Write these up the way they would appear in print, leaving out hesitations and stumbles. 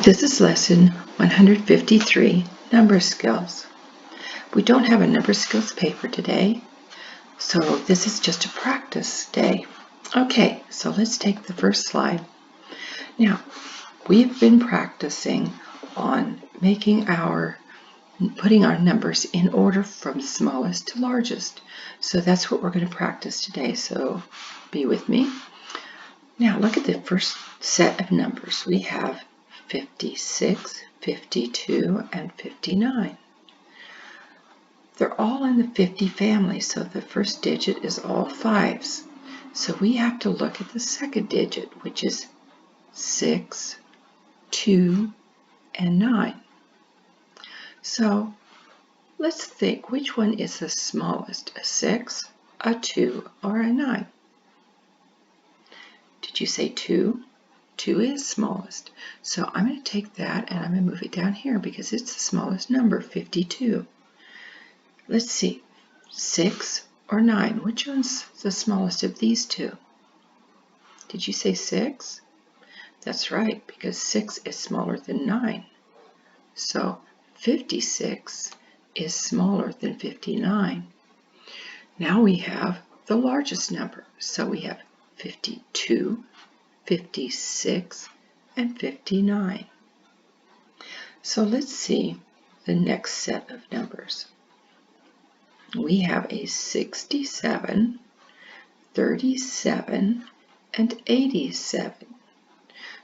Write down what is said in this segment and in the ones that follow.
This is lesson 153, number skills. We don't have a number skills paper today, so this is just a practice day. Okay, so let's take the first slide. Now, we've been practicing on putting our numbers in order from smallest to largest. So that's what we're going to practice today, so be with me. Now, look at the first set of numbers. We have 56, 52, and 59. They're all in the 50 family, so the first digit is all fives. So we have to look at the second digit, which is 6, 2, and 9. So let's think, which one is the smallest, a 6, a 2, or a 9? Did you say 2? 2 is smallest. So I'm going to take that and I'm going to move it down here because it's the smallest number, 52. Let's see, 6 or 9, which one's the smallest of these two? Did you say 6? That's right, because 6 is smaller than 9. So 56 is smaller than 59. Now we have the largest number. So we have 52, 56, and 59. So let's see the next set of numbers. We have a 67, 37, and 87.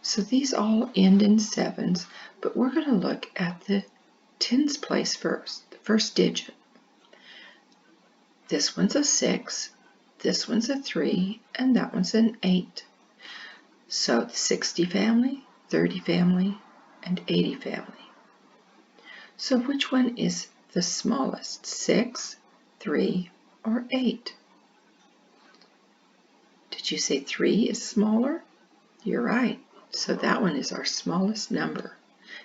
So these all end in sevens, but we're going to look at the tens place first, the first digit. This one's a 6, this one's a 3, and that one's an 8. So the 60 family, 30 family, and 80 family. So which one is the smallest, 6, 3, or 8? Did you say 3 is smaller? You're right. So that one is our smallest number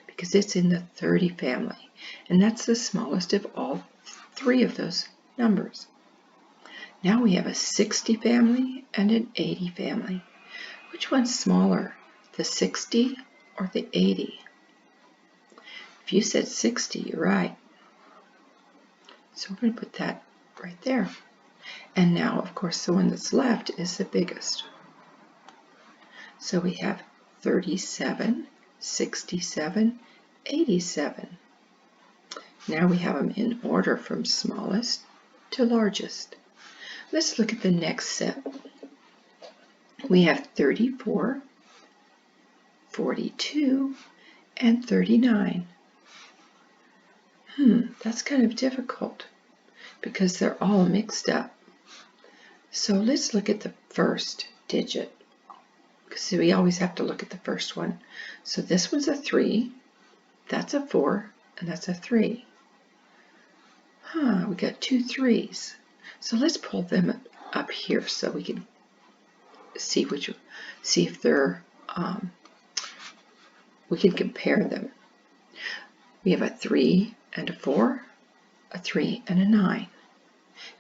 because it's in the 30 family, and that's the smallest of all three of those numbers. Now we have a 60 family and an 80 family. Which one's smaller, the 60 or the 80? If you said 60, you're right. So we're going to put that right there. And now, of course, the one that's left is the biggest. So we have 37, 67, 87. Now we have them in order from smallest to largest. Let's look at the next set. We have 34, 42, and 39. That's kind of difficult because they're all mixed up. So let's look at the first digit, because we always have to look at the first one. So this one's a 3, that's a 4, and that's a 3. We got two 3s. So let's pull them up here so we can see if they're we can compare them. We have a 3 and a 4, a 3 and a 9.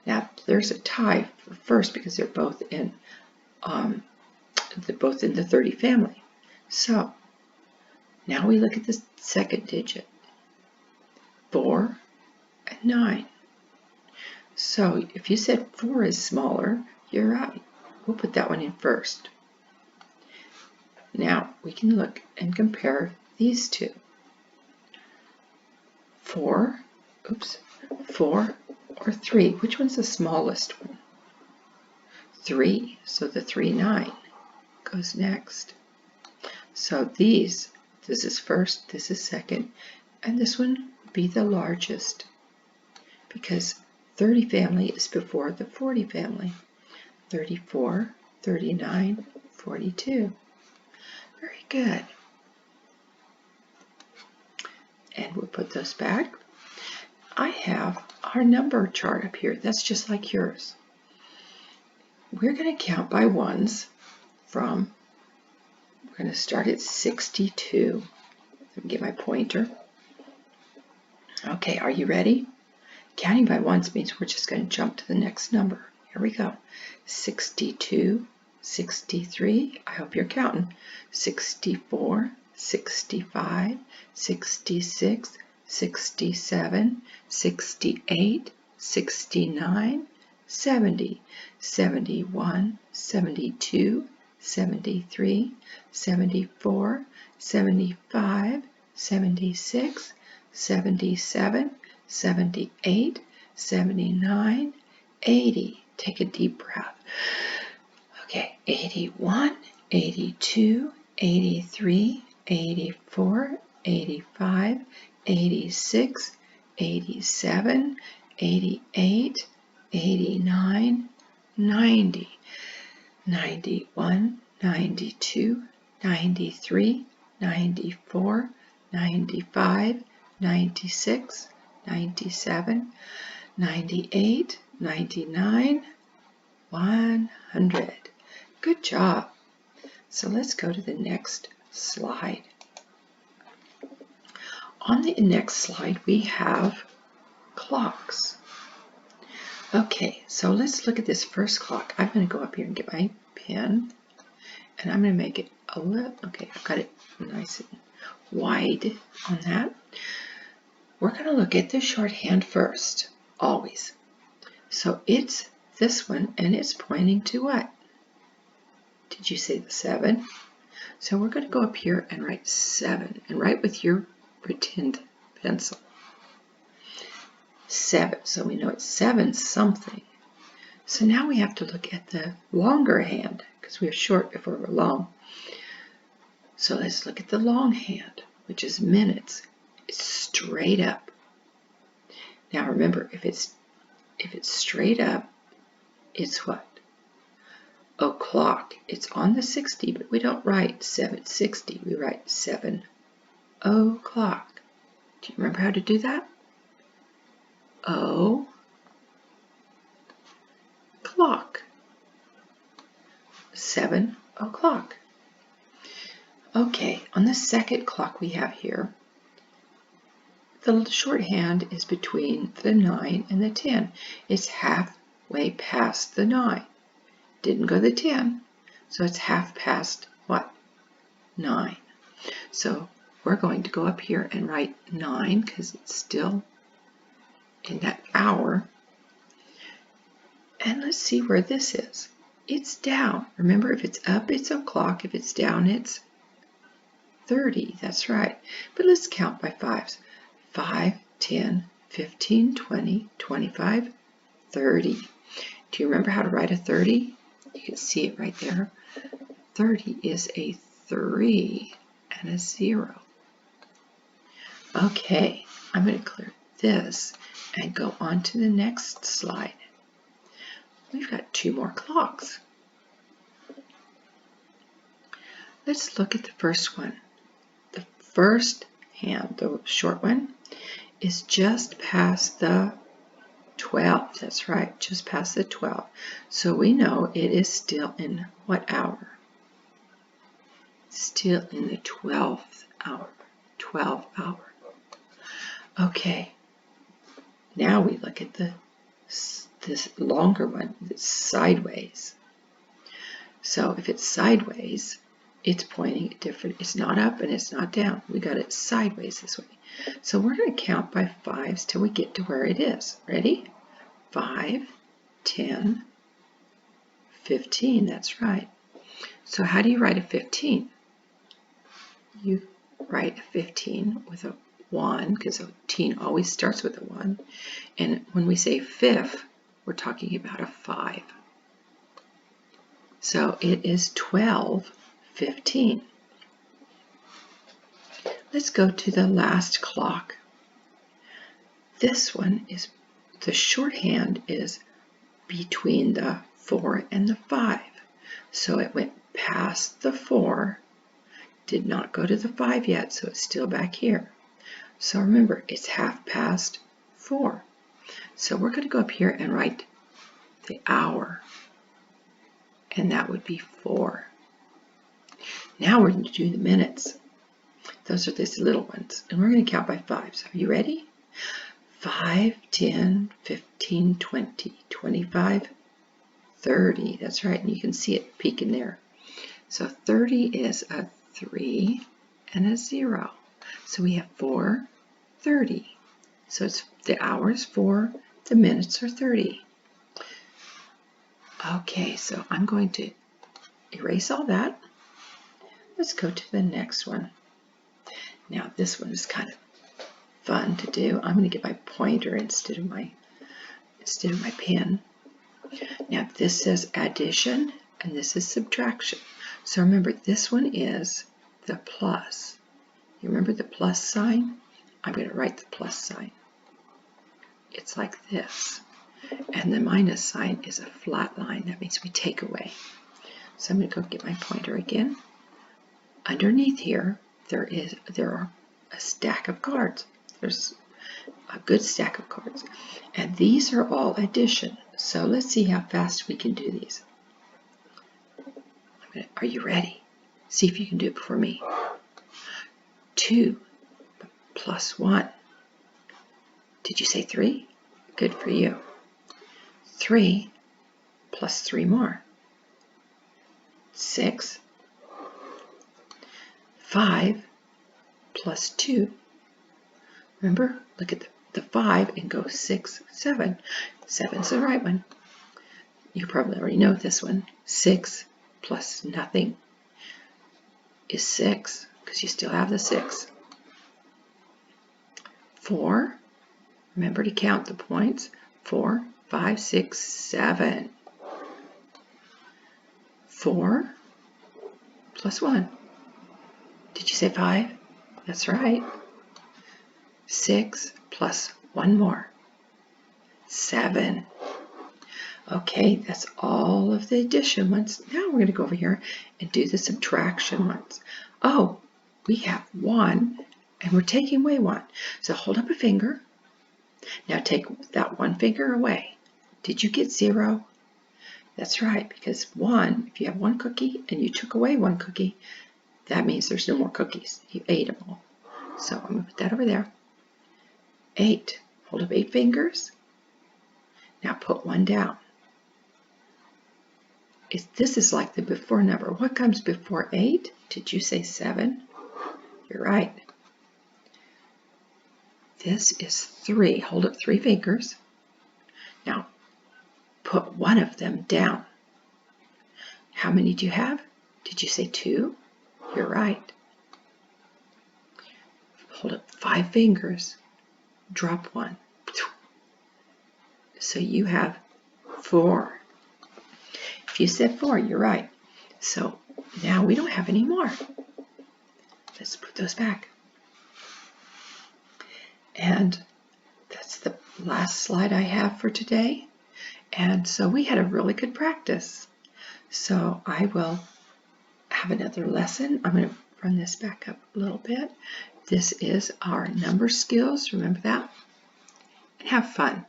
Now there's a tie for first because they're both in the 30 family. So now we look at the second digit, 4 and 9. So if you said 4 is smaller, you're right. We'll put that one in first. Now we can look and compare these two. 4 or 3. Which one's the smallest one? 3. So the 3, 9 goes next. So this is first, this is second, and this one would be the largest because 30 family is before the 40 family. 34, 39, 42. Very good. And we'll put those back. I have our number chart up here. That's just like yours. We're going to count by ones we're going to start at 62. Let me get my pointer. Okay, are you ready? Counting by ones means we're just going to jump to the next number. Here we go. 62, 63, I hope you're counting. 64, 65, 66, 67, 68, 69, 70, 71, 72, 73, 74, 75, 76, 77, 78, 79, 80. Take a deep breath. Okay, 81, 82, 83, 84, 85, 86, 87, 88, 89, 90, 91, 92, 93, 94, 95, 96, 97, 98, 99, 100. Good job. So let's go to the next slide. On the next slide, we have clocks. Okay, so let's look at this first clock. I'm going to go up here and get my pen, and I'm going to make it a little, okay, I've got it nice and wide on that. We're going to look at the shorthand first, always. So it's this one, and it's pointing to what? Did you say the 7? So we're going to go up here and write 7, and write with your pretend pencil. 7, so we know it's 7 something. So now we have to look at the longer hand, because we're short before we're long. So let's look at the long hand, which is minutes. It's straight up. Now remember, if it's straight up, it's what? O'clock. It's on the 60, but we don't write 7:60. We write 7 o'clock. Do you remember how to do that? Clock. 7 o'clock. Okay, on the second clock we have here, the shorthand is between the 9 and the 10. It's halfway past the 9. Didn't go to the 10, so it's half past what? 9. So we're going to go up here and write 9 because it's still in that hour. And let's see where this is. It's down. Remember, if it's up, it's o'clock. If it's down, it's 30. That's right. But let's count by 5s. 5, 10, 15, 20, 25, 30. Do you remember how to write a 30? You can see it right there. 30 is a 3 and a 0. Okay, I'm going to clear this and go on to the next slide. We've got 2 more clocks. Let's look at the first one. The first hand, the short one, is just past the 12. That's right, just past the 12. So we know it is still in what hour? Still in the 12th hour. 12th hour. Okay, now we look at this longer one that's sideways. So if it's sideways, it's pointing different. It's not up and it's not down. We got it sideways this way. So we're going to count by 5s till we get to where it is. Ready? 5, 10, 15. That's right. So how do you write a 15? You write a 15 with a 1, because a teen always starts with a 1. And when we say fifth, we're talking about a 5. So it is 12:15. Let's go to the last clock. This one is, the shorthand is between the 4 and the 5. So it went past the 4, did not go to the 5 yet, so it's still back here. So remember, it's half past 4. So we're going to go up here and write the hour, and that would be 4. Now we're going to do the minutes. Those are these little ones, and we're going to count by 5s. Are you ready? 5, 10, 15, 20, 25, 30. That's right, and you can see it peeking there. So 30 is a 3 and a 0. So we have 4:30. So it's the hours 4, the minutes are 30. Okay, so I'm going to erase all that. Let's go to the next one. Now this one is kind of fun to do. I'm going to get my pointer instead of my pen. Now this says addition and this is subtraction. So remember, this one is the plus. You remember the plus sign? I'm going to write the plus sign. It's like this. And the minus sign is a flat line. That means we take away. So I'm going to go get my pointer again. Underneath here, there are a stack of cards. There's a good stack of cards. And these are all addition. So let's see how fast we can do these. Are you ready? See if you can do it before me. 2 plus 1. Did you say 3? Good for you. 3 plus 3 more. 6. 5 plus 2. Remember, look at the 5 and go 6, 7. 7's the right one. You probably already know this one. 6 plus nothing is 6, because you still have the 6. 4, remember to count the points. 4, 5, 6, 7. 4 plus 1. Did you say 5? That's right. 6 plus 1 more. 7. Okay, that's all of the addition ones. Now we're going to go over here and do the subtraction ones. Oh, we have 1 and we're taking away 1. So hold up a finger. Now take that 1 finger away. Did you get 0? That's right, because 1, if you have 1 cookie and you took away 1 cookie, that means there's no more cookies. You ate them all. So I'm going to put that over there. 8. Hold up 8 fingers. Now put 1 down. This is like the before number. What comes before 8? Did you say 7? You're right. This is 3. Hold up 3 fingers. Now put 1 of them down. How many do you have? Did you say 2? You're right. Hold up 5 fingers. Drop 1. So you have 4. If you said 4, you're right. So now we don't have any more. Let's put those back. And that's the last slide I have for today. And so we had a really good practice. So I will have another lesson. I'm going to run this back up a little bit. This is our number skills. Remember that? And have fun.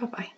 Bye-bye.